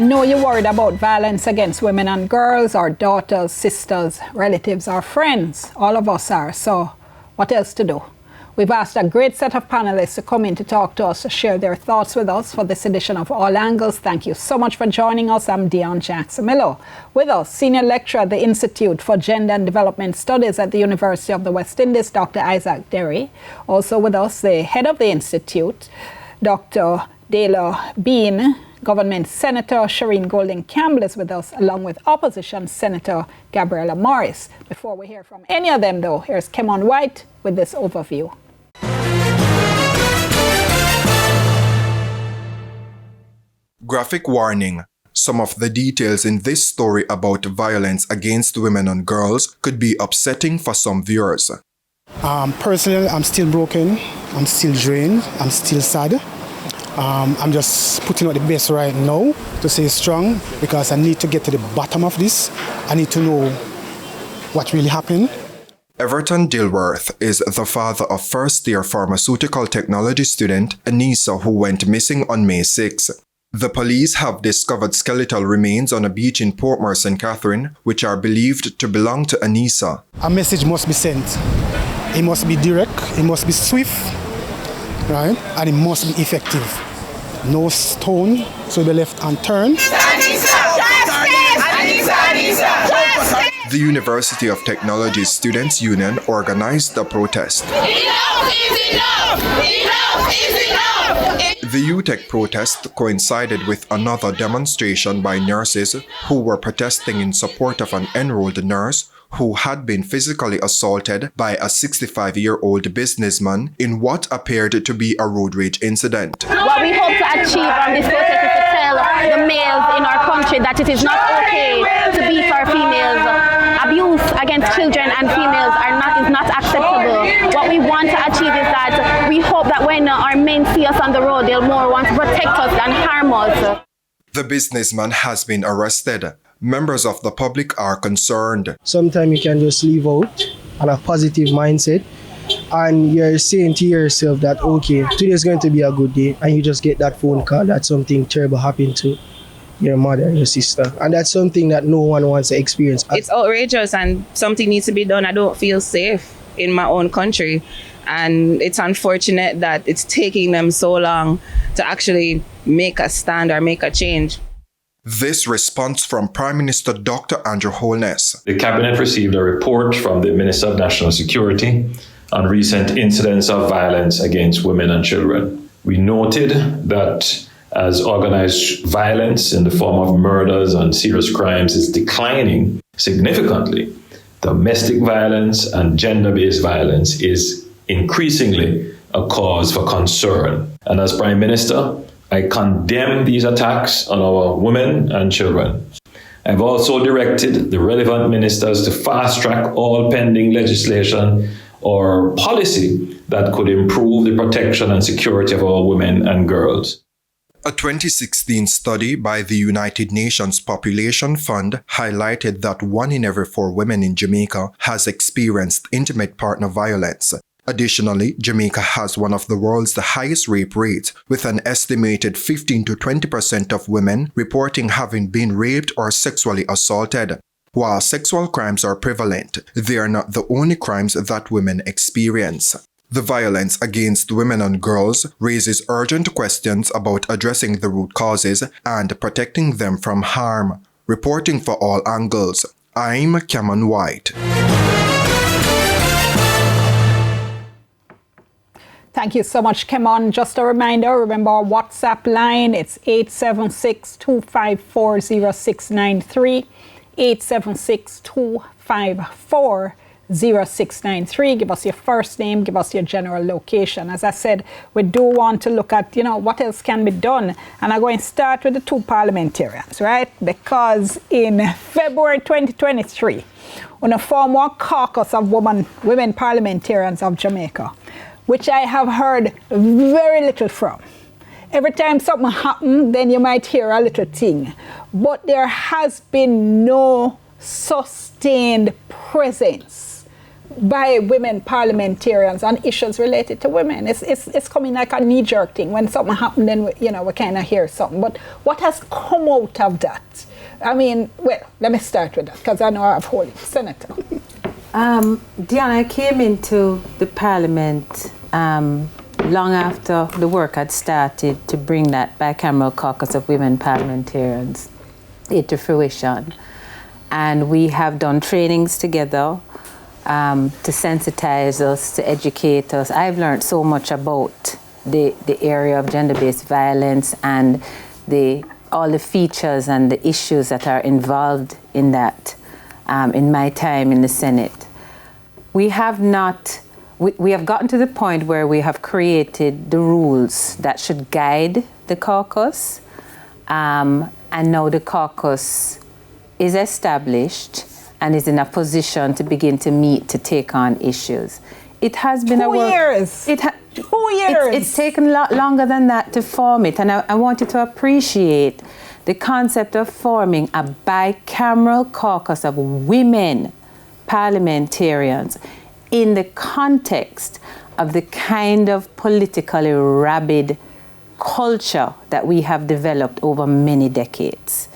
I know you're worried about violence against women and girls, our daughters, sisters, relatives, our friends. All of us are. So what else to do? We've asked a great set of panelists to come in to talk to us, to share their thoughts with us for this edition of All Angles. Thank you so much for joining us. I'm Dion Jackson-Miller. With us, Senior Lecturer at the Institute for Gender and Development Studies at the University of the West Indies, Dr. Isaac Derry. Also with us, the head of the Institute, Dr. Dela Bean. Government Senator Shireen Golding Campbell is with us, along with Opposition Senator Gabriella Morris. Before we hear from any of them, though, here's Kemon White with this overview. Graphic warning. Some of the details in this story about violence against women and girls could be upsetting for some viewers. Personally, I'm still broken, I'm still drained, I'm still sad. I'm just putting out the best right now to stay strong because I need to get to the bottom of this. I need to know what really happened. Ana Dilworth is the father of first-year pharmaceutical technology student Anissa, who went missing on May 6. The police have discovered skeletal remains on a beach in Portmore, St. Catherine, which are believed to belong to Anissa. A message must be sent. It must be direct, it must be swift, right? And it must be effective. No stone should be left unturned. The University of Technology Students' Union organized the protest. Enough is enough! Enough is enough! The UTech protest coincided with another demonstration by nurses who were protesting in support of an enrolled nurse who had been physically assaulted by a 65-year-old businessman in what appeared to be a road rage incident. What we hope to achieve on this protest is to tell the males in our country that it is not okay to beat our females. Abuse against children and females is not acceptable. What we want to achieve is that we hope that when our men see us on the road, they'll more want to protect us than harm us. The businessman has been arrested. Members of the public are concerned. Sometimes you can just leave out on a positive mindset and you're saying to yourself that, okay, today is going to be a good day, and you just get that phone call that something terrible happened to your mother and your sister. And that's something that no one wants to experience. It's outrageous and something needs to be done. I don't feel safe in my own country. And it's unfortunate that it's taking them so long to actually make a stand or make a change. This response from Prime Minister Dr. Andrew Holness. The Cabinet received a report from the Minister of National Security on recent incidents of violence against women and children. We noted that as organized violence in the form of murders and serious crimes is declining significantly, domestic violence and gender-based violence is increasingly a cause for concern. And as Prime Minister, I condemn these attacks on our women and children. I've also directed the relevant ministers to fast-track all pending legislation or policy that could improve the protection and security of our women and girls. A 2016 study by the United Nations Population Fund highlighted that 1 in every 4 women in Jamaica has experienced intimate partner violence. Additionally, Jamaica has one of the world's highest rape rates, with an estimated 15 to 20% of women reporting having been raped or sexually assaulted. While sexual crimes are prevalent, they are not the only crimes that women experience. The violence against women and girls raises urgent questions about addressing the root causes and protecting them from harm. Reporting for All Angles, I'm Kemon White. Thank you so much, Kemon. Just a reminder, remember our WhatsApp line, it's 876-254-0693, 876-254-0693. Give us your first name, give us your general location. As I said, we do want to look at, what else can be done. And I'm going to start with the 2 parliamentarians, right? Because in February 2023, on a form one caucus of women parliamentarians of Jamaica, which I have heard very little from. Every time something happens, then you might hear a little thing. But there has been no sustained presence by women parliamentarians on issues related to women. It's coming like a knee-jerk thing. When something happens, then we kind of hear something. But what has come out of that? I mean, well, let me start with that, because I know I have holding. Senator. Diana, I came into the parliament long after the work had started to bring that bicameral caucus of women parliamentarians into fruition. And we have done trainings together to sensitize us, to educate us. I've learned so much about the area of gender-based violence and all the features and the issues that are involved in that in my time in the Senate. We have gotten to the point where we have created the rules that should guide the caucus, and now the caucus is established and is in a position to begin to meet to take on issues. It has been 2 years. 2 years. It's taken a lot longer than that to form it, and I want you to appreciate the concept of forming a bicameral caucus of women parliamentarians in the context of the kind of politically rabid culture that we have developed over many decades.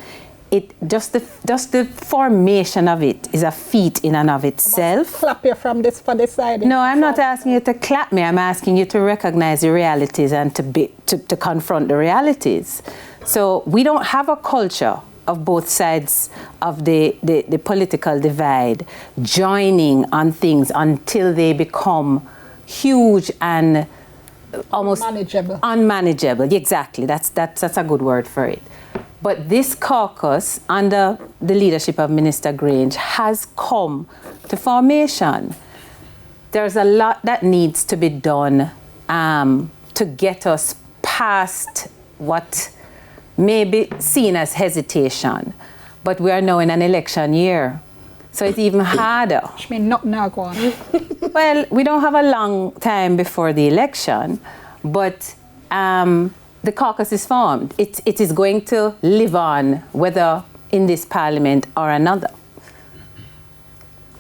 Just the formation of it is a feat in and of itself. Clap you from this side. No, I'm not asking you to clap me. I'm asking you to recognize the realities and to confront the realities. So we don't have a culture of both sides of the political divide joining on things until they become huge and almost unmanageable. Exactly. That's a good word for it. But this caucus, under the leadership of Minister Grange, has come to formation. There's a lot that needs to be done to get us past what may be seen as hesitation. But we are now in an election year, so it's even harder. Which means nothing now go on. Well, we don't have a long time before the election, but the caucus is formed. It is going to live on, whether in this parliament or another.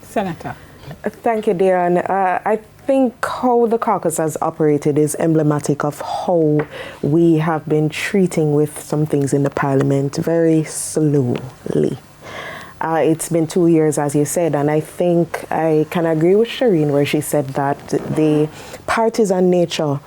Senator. Thank you, Diane. I think how the caucus has operated is emblematic of how we have been treating with some things in the parliament very slowly. It's been 2 years, as you said, and I think I can agree with Shireen where she said that the partisan nature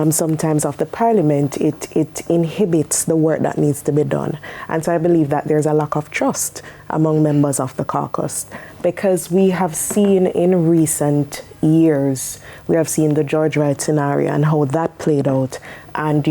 sometimes of the parliament, it inhibits the work that needs to be done. And so I believe that there's a lack of trust among members of the caucus, because we have seen in recent years, we have seen the George Wright scenario and how that played out, and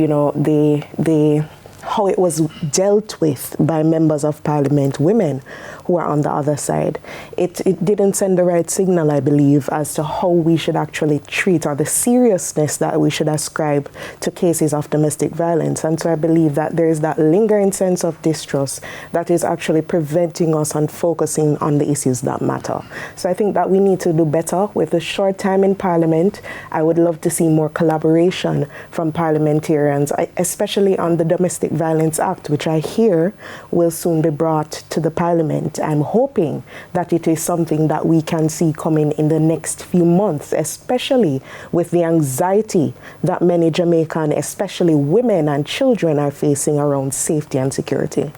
how it was dealt with by members of parliament, women who are on the other side. It didn't send the right signal, I believe, as to how we should actually treat, or the seriousness that we should ascribe to cases of domestic violence. And so I believe that there is that lingering sense of distrust that is actually preventing us on focusing on the issues that matter. So I think that we need to do better with the short time in parliament. I would love to see more collaboration from parliamentarians, especially on the Domestic Violence Act, which I hear will soon be brought to the parliament. I'm hoping that it is something that we can see coming in the next few months, especially with the anxiety that many Jamaican, especially women and children, are facing around safety and security.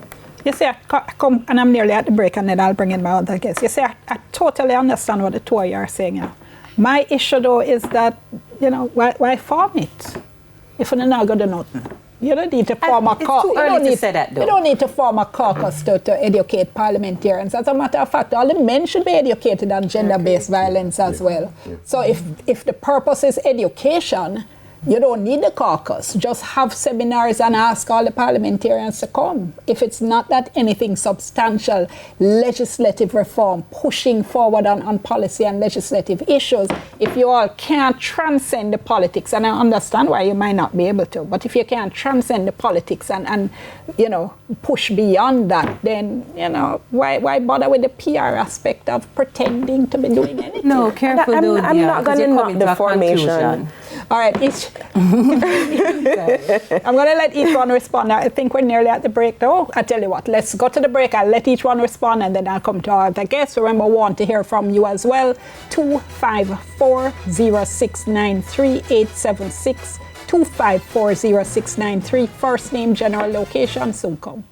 You see, I come, and I'm nearly at the break, and then I'll bring in my other guests. You see, I totally understand what the two of you are saying. My issue, though, is that, why form it if you're not going to do nothing? You don't need to form a caucus. It's too early to say that, though. You don't need to form a caucus to educate parliamentarians. As a matter of fact, all the men should be educated on gender-based violence as well. So if the purpose is education, you don't need the caucus. Just have seminars and ask all the parliamentarians to come. If it's not that anything substantial, legislative reform, pushing forward on policy and legislative issues, if you all can't transcend the politics, and I understand why you might not be able to, but if you can't transcend the politics and push beyond that, then, why bother with the PR aspect of pretending to be doing anything? No, careful, I'm not going to knock the formation. All right, each. I'm going to let each one respond. I think we're nearly at the break, though. I tell you what, let's go to the break. I'll let each one respond, and then I'll come to our other guests. Remember, we want to hear from you as well. 254-0693-876. 254-0693. First name, general location, soon come.